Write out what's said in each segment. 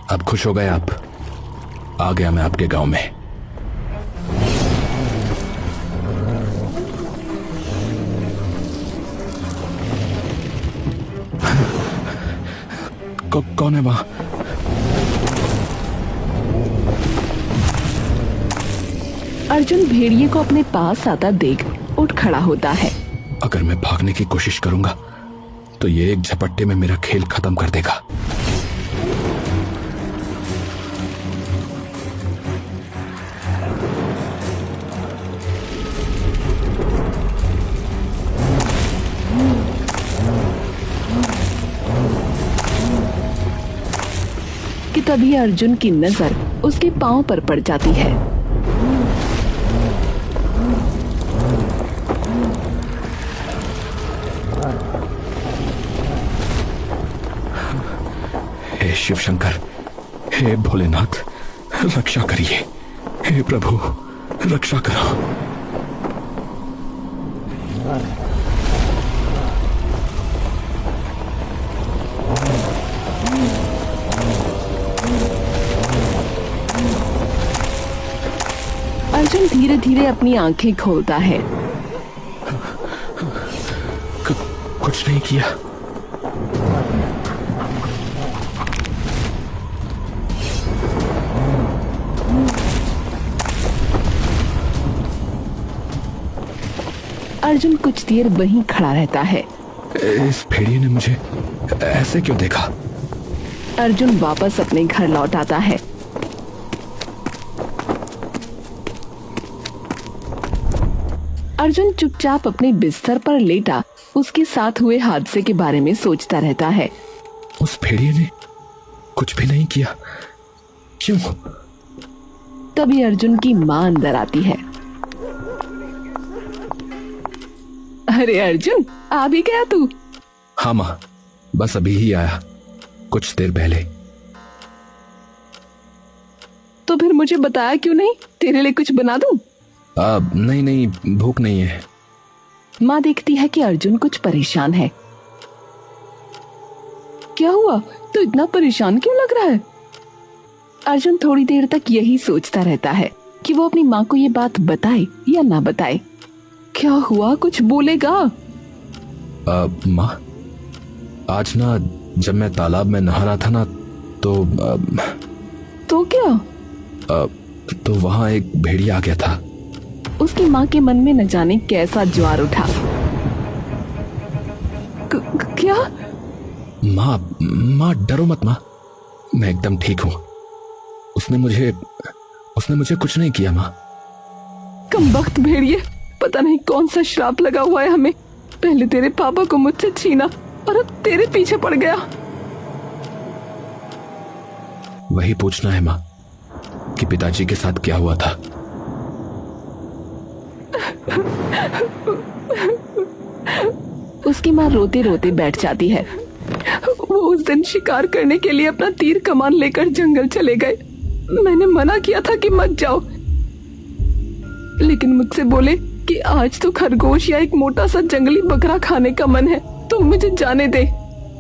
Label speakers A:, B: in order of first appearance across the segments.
A: अब खुश हो गए आप? आ गया मैं आपके गांव में। कौन है वहां?
B: अर्जुन भेड़िए को अपने पास आता देख उठ खड़ा होता है।
A: अगर मैं भागने की कोशिश करूंगा तो ये एक झपट्टे में मेरा खेल खत्म कर देगा।
B: कि तभी अर्जुन की नजर उसके पांव पर पड़ जाती है।
A: हे शिव शंकर, हे भोलेनाथ, रक्षा करिए। हे प्रभु, रक्षा करो।
B: अर्जुन धीरे धीरे अपनी आंखें खोलता है।
A: कुछ नहीं किया।
B: अर्जुन कुछ देर वहीं खड़ा रहता है।
A: इस भेड़िए ने मुझे ऐसे क्यों देखा?
B: अर्जुन वापस अपने घर लौट आता है। अर्जुन चुपचाप अपने बिस्तर पर लेटा उसके साथ हुए हादसे के बारे में सोचता रहता है।
A: उस भेड़िए ने कुछ भी नहीं किया, क्यों?
B: तभी अर्जुन की मां अंदर आती है। अरे अर्जुन, आ भी गया तू?
A: हाँ मां, बस अभी ही आया, कुछ देर पहले।
B: तो फिर मुझे बताया क्यों नहीं? तेरे लिए कुछ बना दूं?
A: नहीं, भूख नहीं है।
B: माँ देखती है कि अर्जुन कुछ परेशान है। क्या हुआ? तो इतना परेशान क्यों लग रहा है? अर्जुन थोड़ी देर तक यही सोचता रहता है कि वो अपनी माँ को ये बात बताए या ना बताए। क्या हुआ? कुछ बोलेगा?
A: माँ, आज ना जब मैं तालाब में नहा रहा था ना
B: तो क्या?
A: तो वहां एक भेड़िया आ गया था।
B: उसकी माँ के मन में न जाने कैसा ज्वार उठा। क्या?
A: माँ डरो मत माँ, मैं एकदम ठीक हूँ। उसने मुझे कुछ नहीं किया माँ।
B: कमबख्त भेड़िए, पता नहीं कौन सा श्राप लगा हुआ है हमें। पहले तेरे पापा को मुझसे छीना और अब तेरे पीछे पड़ गया।
A: वही पूछना है माँ कि पिताजी के साथ क्या हुआ था।
B: उसकी माँ रोते रोते बैठ जाती है। वो उस दिन शिकार करने के लिए अपना तीर कमान लेकर जंगल चले गए। मैंने मना किया था कि मत जाओ, लेकिन मुझसे बोले कि आज तो खरगोश या एक मोटा सा जंगली बकरा खाने का मन है, तो मुझे जाने दे।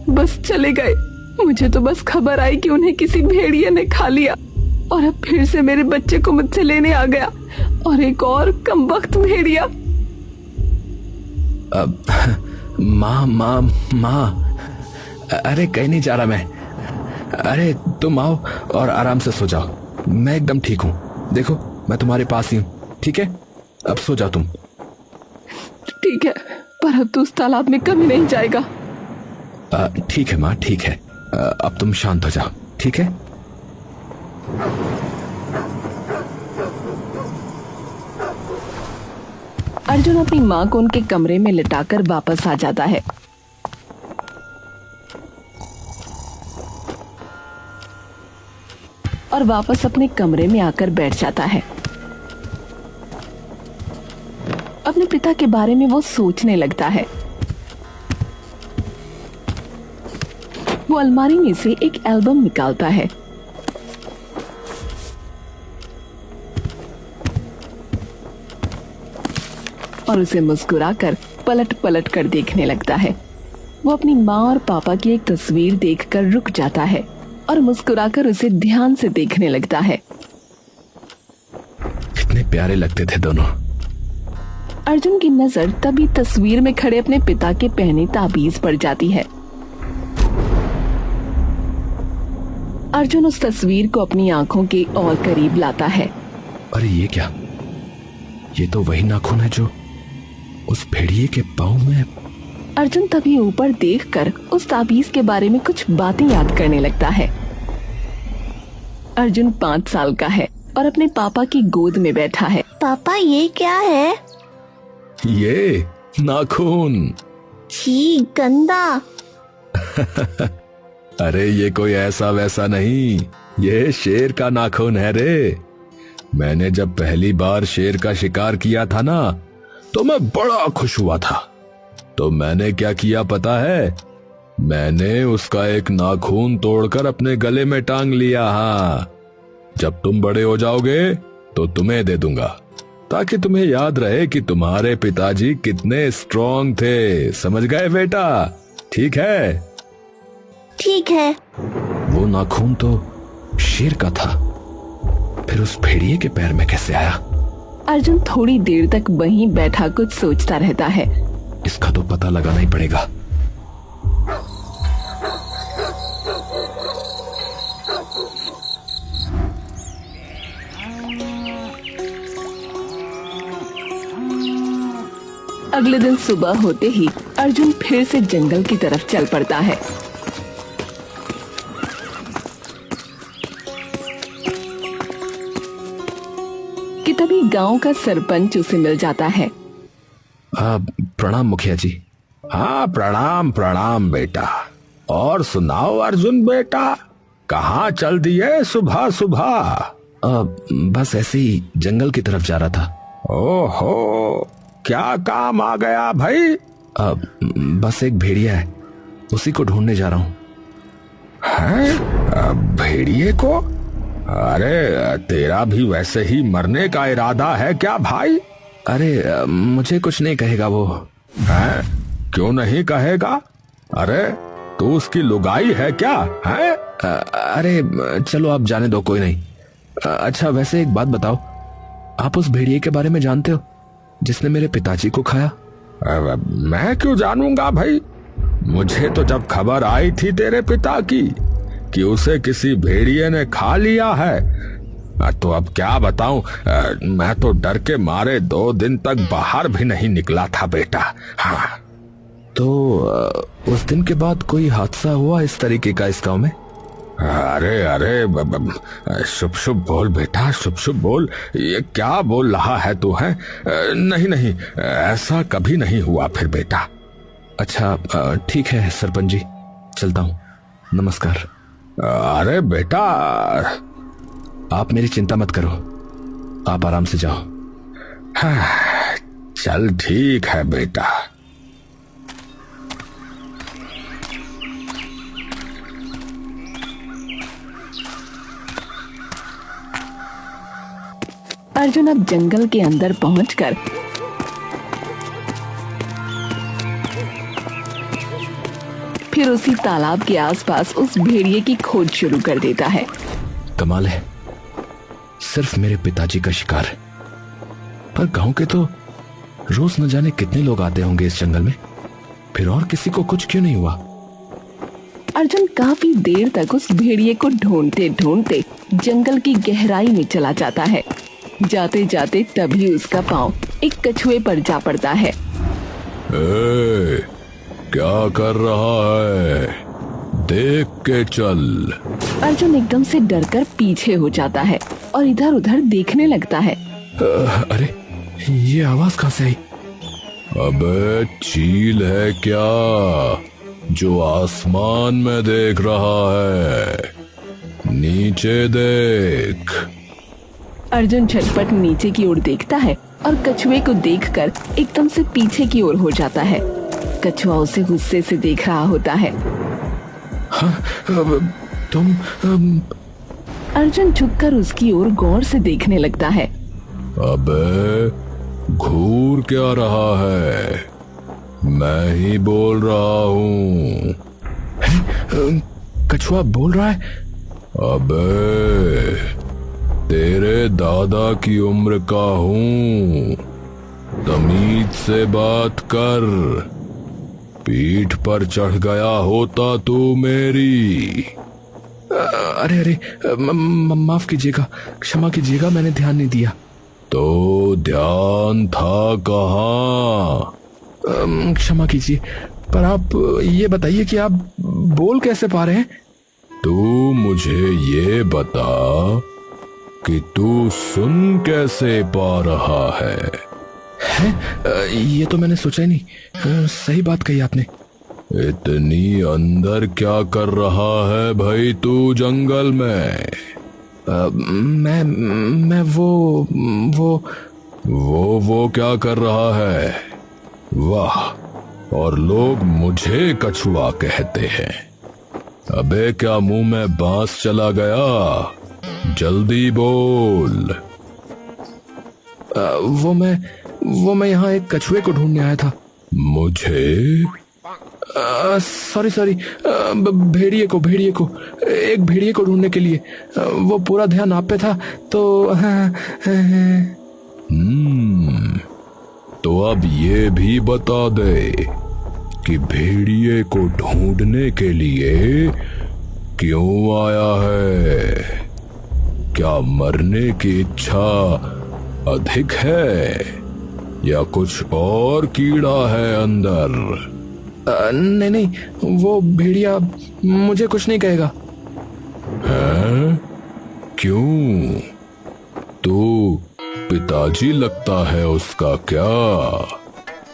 B: बस चले गए। मुझे तो बस खबर आई कि उन्हें किसी भेड़िए ने खा लिया और अब फिर से मेरे बच्चे को मुझसे लेने आ गया, और एक और कमबख्त भेड़िया।
A: माँ, अरे कहीं नहीं जा रहा मैं। अरे तुम आओ और आराम से सो जाओ, मैं एकदम ठीक हूँ। देखो मैं तुम्हारे पास ही हूँ, ठीक है? अब सो जाओ तुम।
B: ठीक है, पर अब तो उस तालाब में कभी नहीं जाएगा।
A: ठीक है माँ, ठीक है। अब तुम शांत हो जाओ, ठीक है?
B: अर्जुन अपनी माँ को उनके कमरे में लिटाकर वापस आ जाता है। और वापस अपने कमरे में आकर बैठ जाता है। अपने पिता के बारे में वो सोचने लगता है। वो अलमारी में से एक एल्बम निकालता है। और उसे मुस्कुराकर पलट पलट कर देखने लगता है। वो अपनी माँ और पापा की एक तस्वीर देखकर रुक जाता है और मुस्कुराकर उसे ध्यान से देखने लगता है।
A: कितने प्यारे लगते थे दोनों।
B: अर्जुन की नजर तभी तस्वीर में खड़े अपने पिता के पहने ताबीज पर जाती है। अर्जुन उस तस्वीर को अपनी आंखों के और करीब लाता है।
A: अरे ये क्या? ये तो वही नाखून है जो उस भेड़िए के पाँव में।
B: अर्जुन तभी ऊपर देखकर उस ताबीज के बारे में कुछ बातें याद करने लगता है। अर्जुन 5 साल का है और अपने पापा की गोद में बैठा है।
C: पापा ये क्या है?
A: ये नाखून।
C: छी, गंदा।
A: अरे ये कोई ऐसा वैसा नहीं, ये शेर का नाखून है रे। मैंने जब पहली बार शेर का शिकार किया था ना, तो मैं बड़ा खुश हुआ था। तो मैंने क्या किया पता है? मैंने उसका एक नाखून तोड़कर अपने गले में टांग लिया। हाँ, जब तुम बड़े हो जाओगे तो तुम्हें दे दूंगा, ताकि तुम्हें याद रहे कि तुम्हारे पिताजी कितने स्ट्रांग थे। समझ गए बेटा? ठीक है?
C: ठीक है।
A: वो नाखून तो शेर का था, फिर उस भेड़िए के पैर में कैसे आया?
B: अर्जुन थोड़ी देर तक वहीं बैठा कुछ सोचता रहता है।
A: इसका तो पता लगाना ही पड़ेगा।
B: अगले दिन सुबह होते ही अर्जुन फिर से जंगल की तरफ चल पड़ता है। कि तभी गांव का सरपंच उसे मिल जाता है।
A: प्रणाम मुखिया जी।
D: हाँ, प्रणाम प्रणाम बेटा। और सुनाओ अर्जुन बेटा, कहाँ चल दिए सुबह सुबह?
A: बस ऐसे ही जंगल की तरफ जा रहा था।
D: ओहो, क्या काम आ गया भाई?
A: बस एक भेड़िया है, उसी को ढूंढने जा रहा हूँ।
D: हैं? भेड़िए को? अरे तेरा भी वैसे ही मरने का इरादा है क्या भाई?
A: अरे मुझे कुछ नहीं कहेगा वो।
D: हैं? क्यों नहीं कहेगा? अरे तू उसकी लुगाई है क्या? हैं?
A: अरे चलो आप जाने दो, कोई नहीं। अच्छा वैसे एक बात बताओ, आप उस भेड़िए के बारे में जानते हो जिसने मेरे पिताजी को खाया?
D: मैं क्यों जानूंगा भाई? मुझे तो जब खबर आई थी तेरे पिता की कि उसे किसी भेड़िए ने खा लिया है, तो अब क्या बताऊं, मैं तो डर के मारे 2 दिन तक बाहर भी नहीं निकला था बेटा। हाँ।
A: तो उस दिन के बाद कोई हादसा हुआ इस तरीके का इस गांव में?
D: अरे अरे शुभ शुभ बोल बेटा, शुभ शुभ बोल। ये क्या बोल रहा है तू? है नहीं नहीं, ऐसा कभी नहीं हुआ फिर बेटा।
A: अच्छा ठीक है सरपंच जी, चलता हूँ, नमस्कार।
D: अरे बेटा,
A: आप मेरी चिंता मत करो, आप आराम से जाओ।
D: हाँ, चल ठीक है बेटा।
B: अर्जुन अब जंगल के अंदर पहुंचकर फिर उसी तालाब के आसपास उस भेड़िए की खोज शुरू कर देता है।
A: कमाल है, सिर्फ मेरे पिताजी का शिकार, पर गांव के तो रोज न जाने कितने लोग आते होंगे इस जंगल में, फिर और किसी को कुछ क्यों नहीं हुआ?
B: अर्जुन काफी देर तक उस भेड़िए को ढूंढते ढूंढते जंगल की गहराई में चला जाता है। जाते जाते तभी उसका पांव एक कछुए पर जा पड़ता है।
D: क्या कर रहा है? देख के चल।
B: अर्जुन एकदम से डरकर पीछे हो जाता है और इधर उधर देखने लगता है।
A: अरे ये आवाज कहाँ से आई?
D: अबे चील है क्या जो आसमान में देख रहा है? नीचे देख।
B: अर्जुन झटपट नीचे की ओर देखता है और कछुए को देखकर एकदम से पीछे की ओर हो जाता है। कछुआ उसे गुस्से से देख रहा होता है।
A: हाँ, तुम
B: अर्जुन झुककर उसकी ओर गौर से देखने लगता है।
D: अबे घूर क्या रहा है? मैं ही बोल रहा हूँ।
A: कछुआ बोल रहा है? अबे, तेरे दादा की उम्र का हूं, तमीज से बात कर। पीठ पर चढ़ गया होता तू मेरी।
B: अरे अरे, माफ कीजिएगा, क्षमा कीजिएगा, मैंने ध्यान नहीं दिया।
A: तो ध्यान था कहाँ?
B: क्षमा कीजिए, पर आप ये बताइए कि आप बोल कैसे पा रहे हैं?
A: तू मुझे ये बता कि तू सुन कैसे पा रहा है?
B: ये तो मैंने सोचा ही नहीं। सही बात कही आपने।
A: इतनी अंदर क्या कर रहा है भाई तू जंगल में?
B: मैं वो
A: क्या कर रहा है? वाह, और लोग मुझे कछुआ कहते हैं। अबे क्या मुंह में बांस चला गया? जल्दी बोल।
B: वो मैं यहाँ एक कछुए को ढूंढने आया था।
A: मुझे?
B: सॉरी, भेड़िए को एक भेड़िए को ढूंढने के लिए। वो पूरा ध्यान आप पे था तो
A: तो अब ये भी बता दे कि भेड़िए को ढूंढने के लिए क्यों आया है? क्या मरने की इच्छा अधिक है या कुछ और कीड़ा है अंदर?
B: नहीं, वो भेड़िया मुझे कुछ नहीं कहेगा।
A: हैं? क्यों? तू पिताजी लगता है उसका क्या?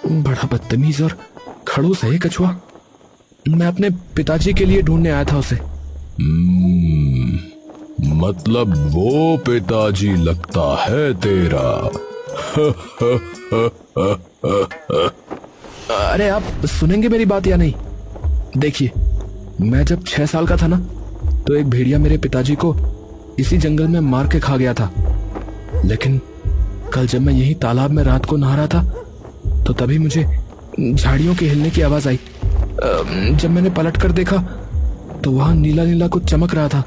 B: बड़ा बदतमीज और खड़ूस है ये कछुआ। मैं अपने पिताजी के लिए ढूंढने आया था उसे।
A: मतलब वो पिताजी लगता है तेरा?
B: अरे आप सुनेंगे मेरी बात या नहीं? देखिए, मैं जब 6 साल का था ना, तो एक भेड़िया मेरे पिताजी को इसी जंगल में मार के खा गया था। लेकिन कल जब मैं यही तालाब में रात को नहा रहा था, तो तभी मुझे झाड़ियों के हिलने की आवाज आई। जब मैंने पलट कर देखा तो वहां नीला नीला कुछ चमक रहा था।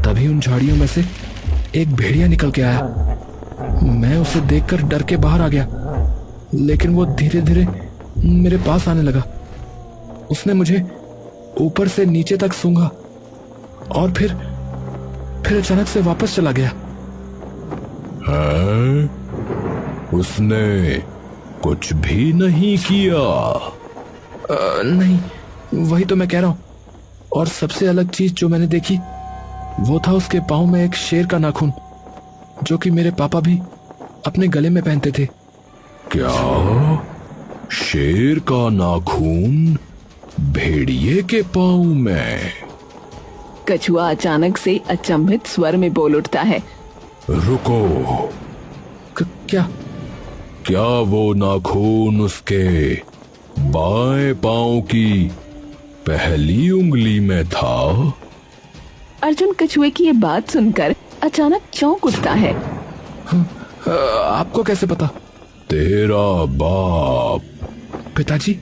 B: तभी उन झाड़ियों में से एक भेड़िया निकल के आया। मैं उसे देखकर डर के बाहर आ गया, लेकिन वो धीरे धीरे मेरे पास आने लगा। उसने मुझे ऊपर से नीचे तक सूंघा और फिर अचानक से वापस चला गया।
A: हैं? उसने कुछ भी नहीं किया?
B: नहीं, वही तो मैं कह रहा हूं। और सबसे अलग चीज जो मैंने देखी वो था उसके पांव में एक शेर का नाखून, जो कि मेरे पापा भी अपने गले में पहनते थे।
A: क्या? शेर का नाखून भेड़िए के पांव में?
B: कछुआ अचानक से अचंभित स्वर में बोल उठता है।
A: रुको, क्या वो नाखून उसके बाएं पांव की पहली उंगली में था?
B: अर्जुन कछुए की ये बात सुनकर अचानक चौंक उठता है। आपको कैसे पता?
A: तेरा बाप।
B: पिताजी?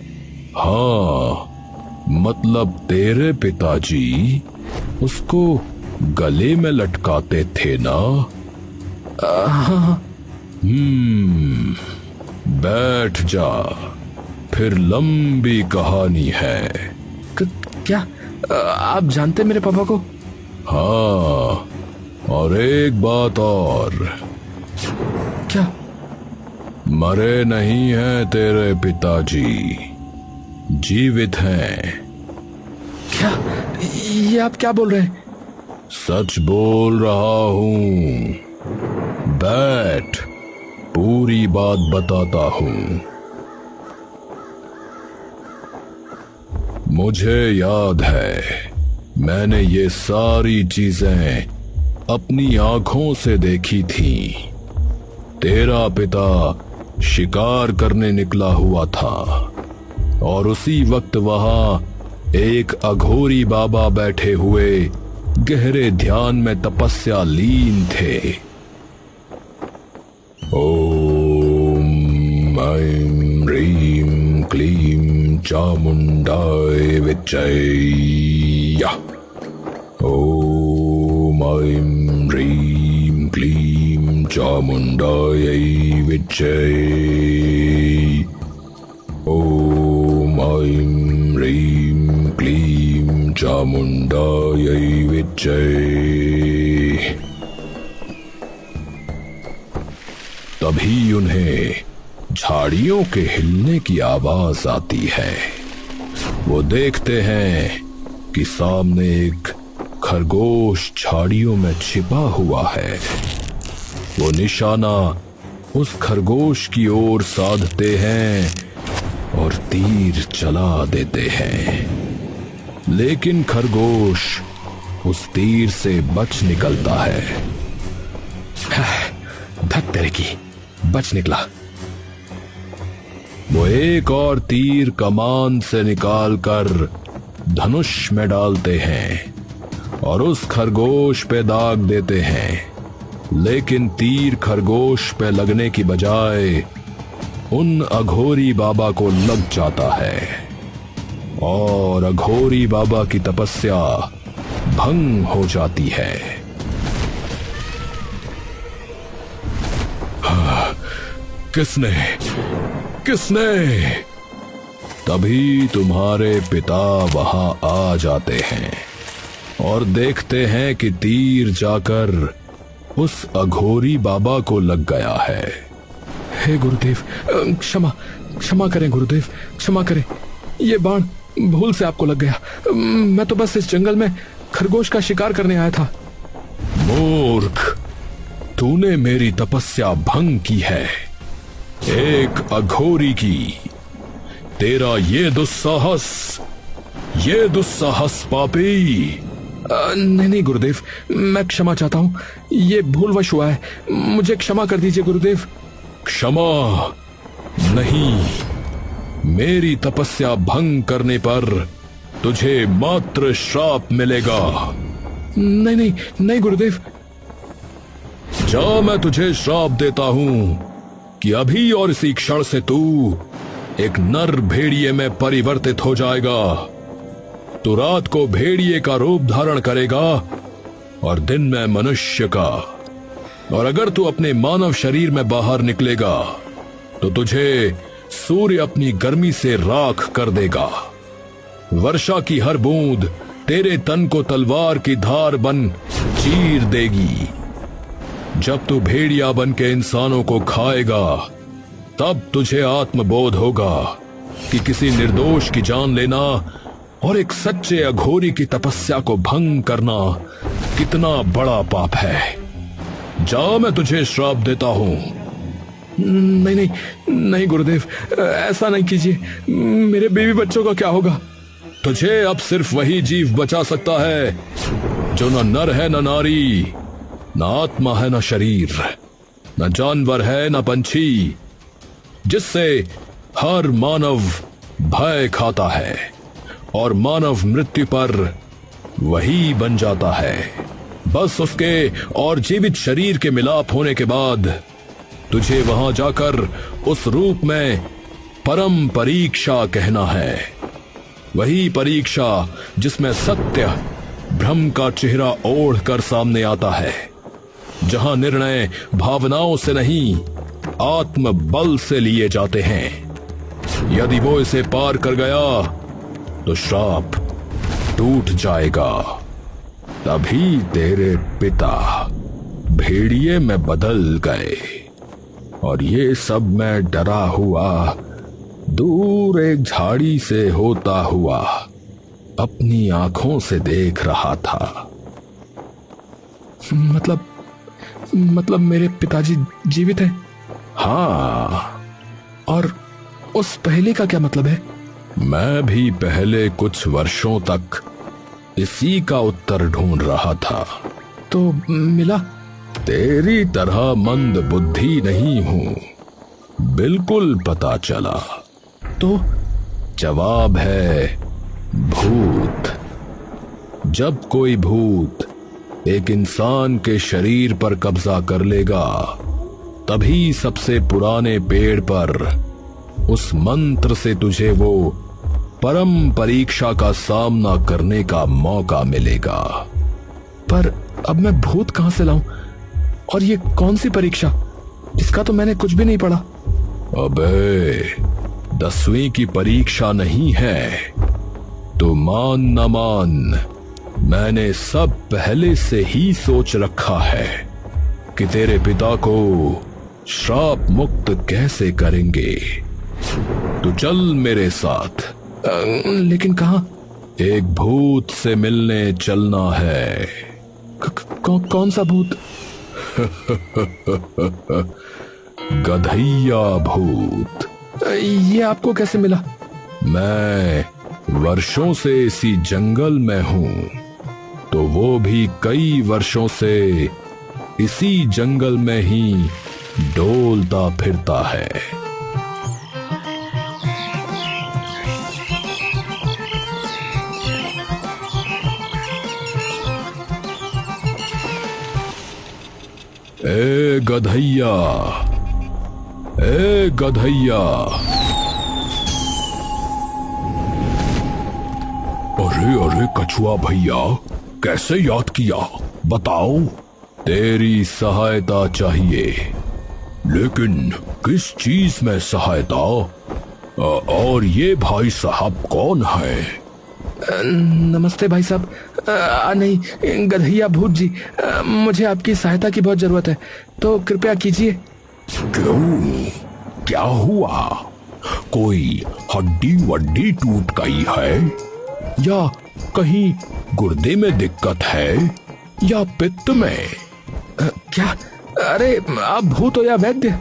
A: हाँ, मतलब तेरे पिताजी उसको गले में लटकाते थे ना?
B: हाँ।
A: बैठ जा, फिर लंबी कहानी है।
B: क्या आप जानते मेरे पापा को?
A: हाँ, और एक बात और।
B: क्या?
A: मरे नहीं हैं तेरे पिताजी, जीवित हैं।
B: क्या? ये आप क्या बोल रहे हैं?
A: सच बोल रहा हूं। बैठ, पूरी बात बताता हूं। मुझे याद है, मैंने ये सारी चीजें अपनी आंखों से देखी थी। तेरा पिता शिकार करने निकला हुआ था और उसी वक्त वहां एक अघोरी बाबा बैठे हुए गहरे ध्यान में तपस्या लीन थे। ओम ऐं ह्रीं क्लीं चामुंडाय विच्चै। ओम ऐं ह्रीं क्लीं चामुण्डायै विच्चै। ॐ ऐं ह्रीं क्लीं चामुण्डायै विच्चै। तभी उन्हें झाड़ियों के हिलने की आवाज आती है। वो देखते हैं कि सामने एक खरगोश झाड़ियों में छिपा हुआ है। वो निशाना उस खरगोश की ओर साधते हैं और तीर चला देते हैं, लेकिन खरगोश उस तीर से बच निकलता है। धत तेरे की, बच निकला। वो एक और तीर कमान से निकालकर धनुष में डालते हैं और उस खरगोश पे दाग देते हैं, लेकिन तीर खरगोश पे लगने की बजाय उन अघोरी बाबा को लग जाता है और अघोरी बाबा की तपस्या भंग हो जाती है। किसने तभी तुम्हारे पिता वहां आ जाते हैं और देखते हैं कि तीर जाकर उस अघोरी बाबा को लग गया है।
B: हे गुरुदेव, क्षमा करें गुरुदेव, क्षमा करें। ये बाण भूल से आपको लग गया। मैं तो बस इस जंगल में खरगोश का शिकार करने आया था।
A: मूर्ख, तूने मेरी तपस्या भंग की है, एक अघोरी की। तेरा ये दुस्साहस पापी।
B: नहीं गुरुदेव, मैं क्षमा चाहता हूँ। ये भूलवश हुआ है, मुझे क्षमा कर दीजिए गुरुदेव।
A: क्षमा नहीं, मेरी तपस्या भंग करने पर तुझे मात्र श्राप मिलेगा।
B: नहीं गुरुदेव।
A: जा, मैं तुझे श्राप देता हूं कि अभी और इसी क्षण से तू एक नर भेड़िए में परिवर्तित हो जाएगा। तू रात को भेड़िए का रूप धारण करेगा और दिन में मनुष्य का। और अगर तू अपने मानव शरीर में बाहर निकलेगा तो तुझे सूर्य अपनी गर्मी से राख कर देगा। वर्षा की हर बूंद तेरे तन को तलवार की धार बन चीर देगी। जब तू भेड़िया बन के इंसानों को खाएगा तब तुझे आत्मबोध होगा कि किसी निर्दोष की जान लेना और एक सच्चे अघोरी की तपस्या को भंग करना कितना बड़ा पाप है। जा, मैं तुझे श्राप देता हूं।
B: नहीं गुरुदेव, ऐसा नहीं कीजिए। मेरे बीवी बच्चों का क्या होगा?
A: तुझे अब सिर्फ वही जीव बचा सकता है जो न नर है न नारी, न आत्मा है न शरीर, न जानवर है न पंछी, जिससे हर मानव भय खाता है और मानव मृत्यु पर वही बन जाता है। बस उसके और जीवित शरीर के मिलाप होने के बाद तुझे वहां जाकर उस रूप में परम परीक्षा कहना है। वही परीक्षा जिसमें सत्य भ्रम का चेहरा ओढ़ कर सामने आता है, जहां निर्णय भावनाओं से नहीं आत्म बल से लिए जाते हैं। यदि वो इसे पार कर गया तो श्राप टूट जाएगा। तभी तेरे पिता भेड़िए में बदल गए और ये सब मैं डरा हुआ दूर एक झाड़ी से होता हुआ अपनी आंखों से देख रहा था।
B: मतलब मेरे पिताजी जीवित हैं?
A: हाँ।
B: और उस पहले का क्या मतलब है?
A: मैं भी पहले कुछ वर्षों तक इसी का उत्तर ढूंढ रहा था।
B: तो मिला?
A: तेरी तरह मंद बुद्धि नहीं हूं, बिल्कुल पता चला।
B: तो
A: जवाब है भूत। जब कोई भूत एक इंसान के शरीर पर कब्जा कर लेगा तभी सबसे पुराने पेड़ पर उस मंत्र से तुझे वो परम परीक्षा का सामना करने का मौका मिलेगा।
B: पर
A: अब मैं भूत कहां से लाऊं? और ये कौन सी परीक्षा? इसका तो मैंने कुछ भी नहीं पढ़ा। अबे 10वीं की परीक्षा नहीं है, तो मान न मान, मैंने सब पहले से ही सोच रखा है कि तेरे पिता को श्राप मुक्त कैसे करेंगे। तो चल मेरे साथ। लेकिन कहां? एक भूत से मिलने चलना है। कौन सा भूत? गधैया भूत। ये आपको कैसे मिला? मैं वर्षों से इसी जंगल में हूं, तो वो भी कई वर्षों से इसी जंगल में ही डोलता फिरता है। ए गधैया, ए गधैया। अरे अरे कछुआ भैया, कैसे याद किया? बताओ। तेरी सहायता चाहिए। लेकिन किस चीज में सहायता? और ये भाई साहब कौन है? नमस्ते भाई साहब। नहीं, गधैया भूत जी, मुझे आपकी सहायता की बहुत जरूरत है, तो कृपया कीजिए। क्यों? क्या हुआ? कोई हड्डी वड्डी टूट गई है, या कहीं गुर्दे में दिक्कत है, या पित्त में? क्या? अरे आप भूत हो या वैद्य?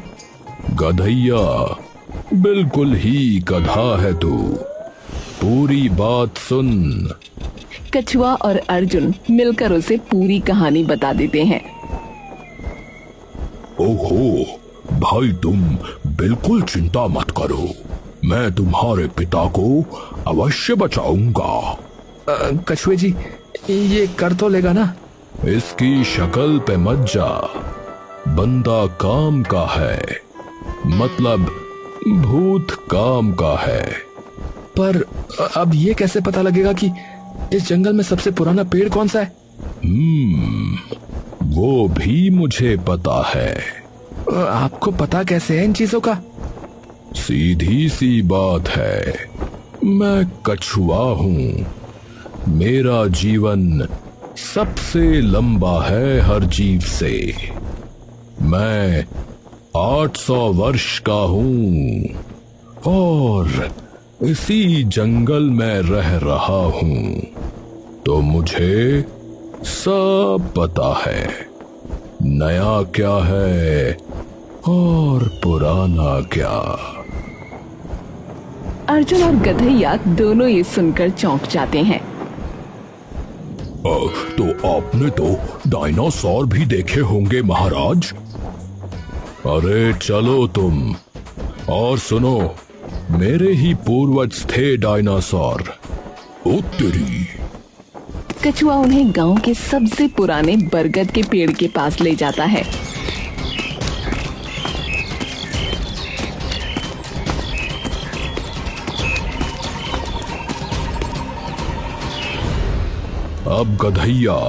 A: गधैया, बिल्कुल ही गधा है तू। पूरी बात सुन।
B: कछुआ और अर्जुन मिलकर उसे पूरी कहानी बता देते हैं।
A: ओहो भाई, तुम बिल्कुल चिंता मत करो, मैं तुम्हारे पिता को अवश्य बचाऊंगा। कछुए जी, ये कर तो लेगा ना? इसकी शक्ल पे मत जा, बंदा काम का है, मतलब भूत काम का है। पर अब ये कैसे पता लगेगा कि इस जंगल में सबसे पुराना पेड़ कौन सा है? वो भी मुझे पता है। आपको पता कैसे है इन चीजों का? सीधी सी बात है, मैं कछुआ हूं। मेरा जीवन सबसे लंबा है हर जीव से। मैं 800 वर्ष का हूं और इसी जंगल में रह रहा हूं, तो मुझे सब पता है, नया क्या है और पुराना क्या।
B: अर्जुन और गधैया दोनों ये सुनकर चौंक जाते हैं।
A: तो आपने तो डायनासोर भी देखे होंगे महाराज। अरे चलो तुम, और सुनो, मेरे ही पूर्वज थे डायनासोर। ओ तेरी।
B: कछुआ उन्हें गांव के सबसे पुराने बरगद के पेड़ के पास ले जाता है।
A: अब गधैया,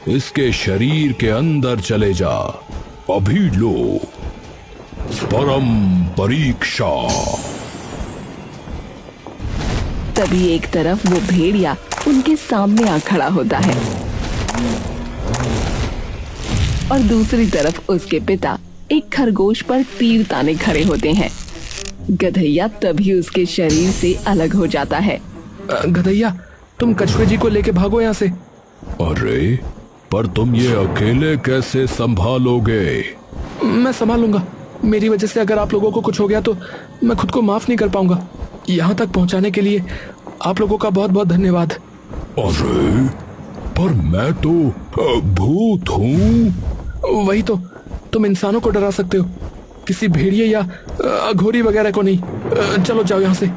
A: इसके शरीर के अंदर चले जा, अभी लो परम परीक्षा।
B: तभी एक तरफ वो भेड़िया उनके सामने आ खड़ा होता है और दूसरी तरफ उसके पिता एक खरगोश पर तीर ताने खड़े होते हैं। गधैया तभी उसके शरीर से अलग हो जाता है।
A: गधैया, तुम कछुए जी को लेके भागो यहाँ से। अरे पर तुम ये अकेले कैसे संभालोगे? मैं संभालूंगा। मेरी वजह से अगर आप लोगों को कुछ हो गया तो मैं खुद को माफ नहीं कर पाऊंगा। यहाँ तक पहुँचाने के लिए आप लोगों का बहुत बहुत धन्यवाद। अरे पर मैं तो भूत हूँ। वही तो, तुम इंसानों को डरा सकते हो, किसी भेड़िए या अघोरी वगैरह को नहीं। चलो जाओ यहाँ से।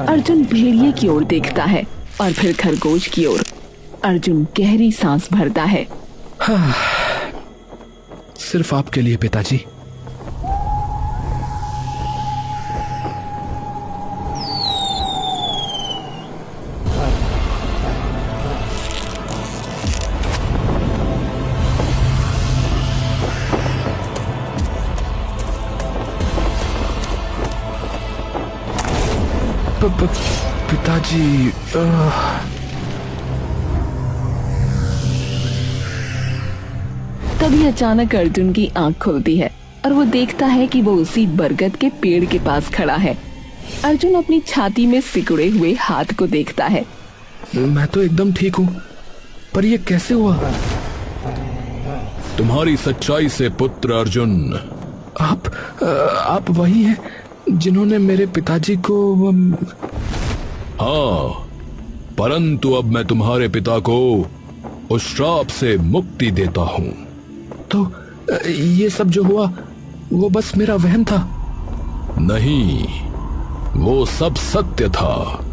B: अर्जुन भेड़िए की ओर देखता है और फिर खरगोश की ओर। अर्जुन गहरी सांस भरता है।
A: हाँ, सिर्फ आपके लिए पिताजी। पिताजी।
B: तभी अचानक अर्जुन की आंख खुलती है और वो देखता है कि वो उसी बरगद के पेड़ के पास खड़ा है। अर्जुन अपनी छाती में सिकुड़े हुए हाथ को देखता है।
A: मैं तो एकदम ठीक हूँ, पर ये कैसे हुआ? तुम्हारी सच्चाई से पुत्र अर्जुन। आप वही हैं जिन्होंने मेरे पिताजी को। हाँ, परंतु अब मैं तुम्हारे पिता को उस श्राप से मुक्ति देता हूँ। तो ये सब जो हुआ वो बस मेरा वहम था? नहीं, वो सब सत्य था।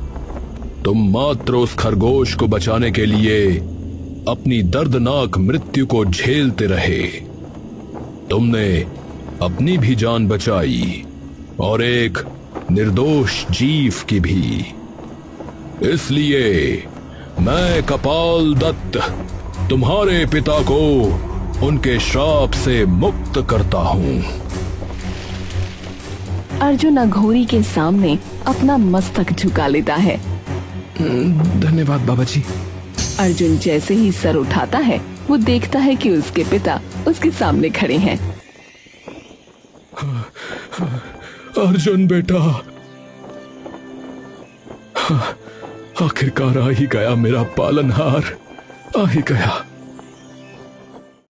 A: तुम मात्र उस खरगोश को बचाने के लिए अपनी दर्दनाक मृत्यु को झेलते रहे। तुमने अपनी भी जान बचाई और एक निर्दोष जीव की भी। इसलिए मैं कपाल दत्त तुम्हारे पिता को उनके श्राप से मुक्त करता हूं।
B: अर्जुन अघोरी के सामने अपना मस्तक झुका लेता है।
A: धन्यवाद बाबा जी।
B: अर्जुन जैसे ही सर उठाता है वो देखता है कि उसके पिता उसके सामने खड़े हैं।
A: अर्जुन बेटा, आखिरकार आ ही गया मेरा पालनहार, आ ही गया।